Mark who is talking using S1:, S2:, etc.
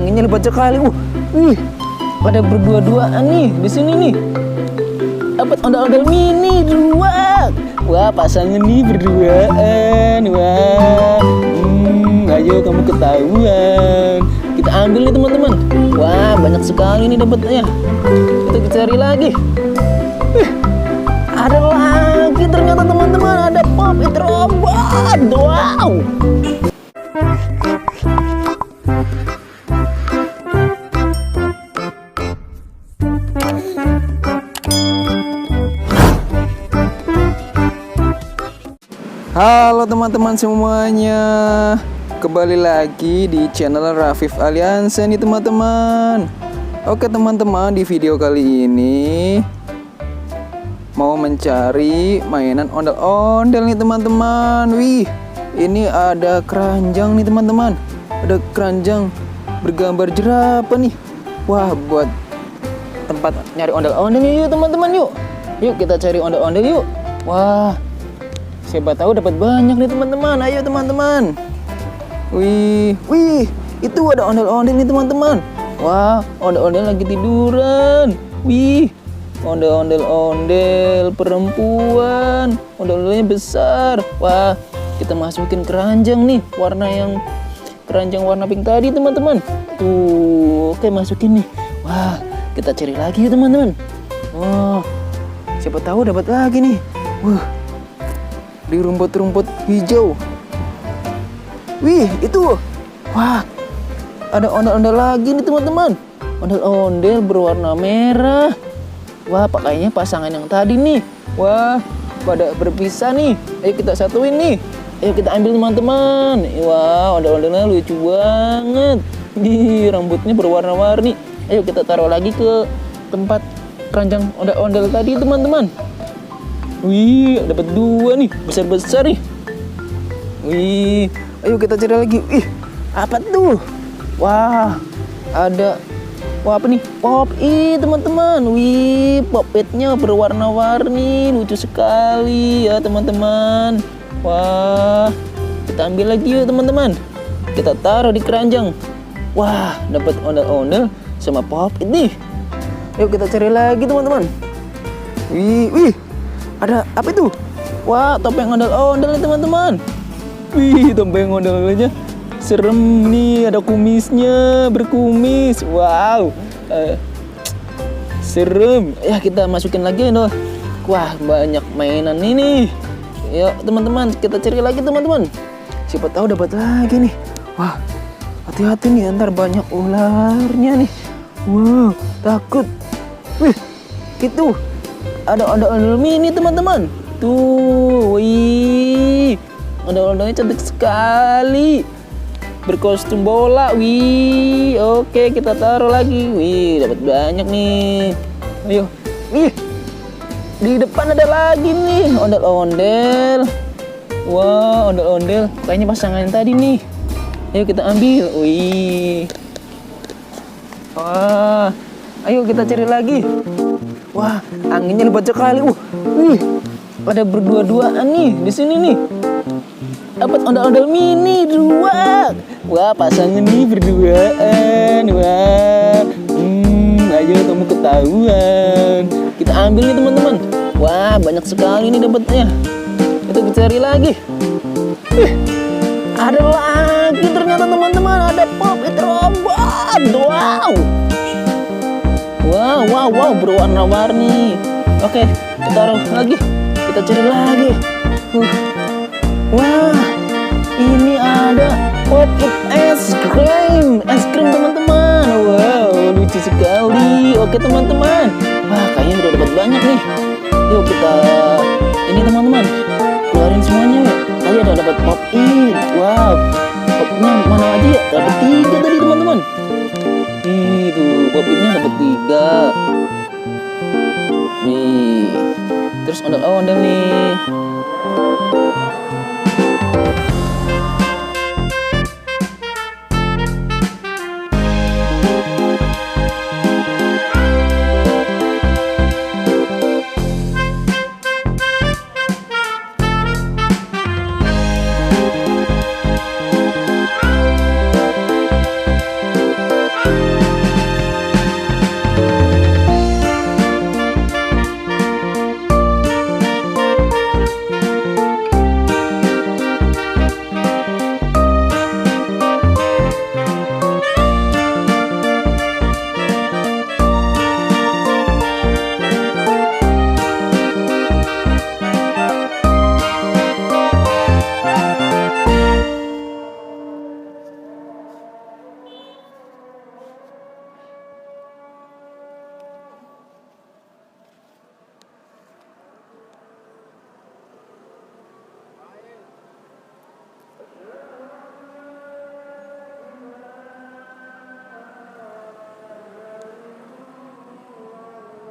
S1: anginnya lebat sekali. Wih, pada berdua-duaan nih di sini nih. Dapat ondel-ondel mini dua. Wah, pasangan nih berduaan. Wah, ayo kamu ketahuan. Kita ambil nih teman-teman. Wah, banyak sekali nih dapatnya. Kita cari lagi. Ada lagi ternyata teman-teman. Ada Pop It Robot. Wow. Halo teman-teman semuanya, kembali lagi di channel Rafif Aliansa nih teman-teman. Oke teman-teman, di video kali ini mau mencari mainan ondel-ondel nih teman-teman. Wih, ini ada keranjang nih teman-teman. Ada keranjang bergambar jerapah nih. Wah, buat tempat nyari ondel-ondel yuk teman-teman yuk. Yuk kita cari ondel-ondel yuk. Wah, siapa tahu dapat banyak nih teman-teman. Ayo teman-teman. Wih, itu ada ondel-ondel nih teman-teman. Wah, ondel-ondel lagi tiduran. Wih, ondel-ondel perempuan. Ondel-ondelnya besar. Wah, kita masukin keranjang nih, keranjang warna pink tadi teman-teman. Tuh, oke masukin nih. Wah, kita cari lagi ya teman-teman. Wah, siapa tahu dapat lagi nih. Wah, di rumput-rumput hijau. Wih, itu. Wah, ada ondel-ondel lagi nih teman-teman. Ondel-ondel berwarna merah. Wah, kayaknya pasangan yang tadi nih. Wah, pada berpisah nih. Ayo kita satuin nih. Ayo kita ambil teman-teman. Wah, ondel-ondelnya lucu banget. Rambutnya berwarna-warni. Ayo kita taruh lagi ke tempat keranjang ondel-ondel tadi teman-teman. Wih, dapat dua nih, besar-besar nih. Wih, ayo kita cari lagi. Ih, apa tuh? Wah, ada. Wah, apa nih? Pop It teman-teman. Wih, Pop It-nya berwarna-warni, lucu sekali ya teman-teman. Wah, kita ambil lagi yuk teman-teman. Kita taruh di keranjang. Wah, dapat ondel-ondel sama Pop It nih. Yuk kita cari lagi teman-teman. Wih. Ada apa itu? Wah, topeng ondel-ondel nih teman-teman. Wih, topeng ondel-ondelnya serem nih. Ada kumisnya, berkumis. Wow, serem. Ya, kita masukin lagi nih. Wah, banyak mainan ini. Yuk teman-teman, kita cari lagi teman-teman. Siapa tahu dapat lagi nih. Wah, hati-hati nih, ntar banyak ularnya nih. Wow, takut. Wih, itu ada ondel-ondel mini teman-teman. Tuh, wih, ondel-ondelnya cantik sekali. Berkostum bola. Wih, oke kita taruh lagi. Wih, dapat banyak nih. Ayo, wih, di depan ada lagi nih ondel-ondel. Wah, ondel-ondel kayaknya pasangan yang tadi nih. Ayo kita ambil. Wih, wah, ayo kita cari lagi. Wah, anginnya lebat sekali. Wih, pada berdua-duaan nih di sini nih. Dapat ondel-ondel mini dua. Wah, pasangan nih berduaan. Wah, ayo kamu ketahuan. Kita ambil nih teman-teman. Wah, banyak sekali nih dapatnya. Kita cari lagi. Ada lagi ternyata teman-teman. Ada Pop It Robot. Wow, berwarna-warni. Oke, kita taruh lagi. Kita cari lagi. Wah, ini ada Pop It es krim teman-teman. Wow, lucu sekali. Oke teman-teman. Wah, kayaknya udah dapat banyak nih. Yuk kita ini teman-teman, keluarin semuanya yuk. Tadi ada dapat Pop It. Wow, Pop-nya mana aja ya? Dapat 3 tadi teman-teman. Itu Pop It-nya dapat 3. Nih, terus ondel-ondel nih.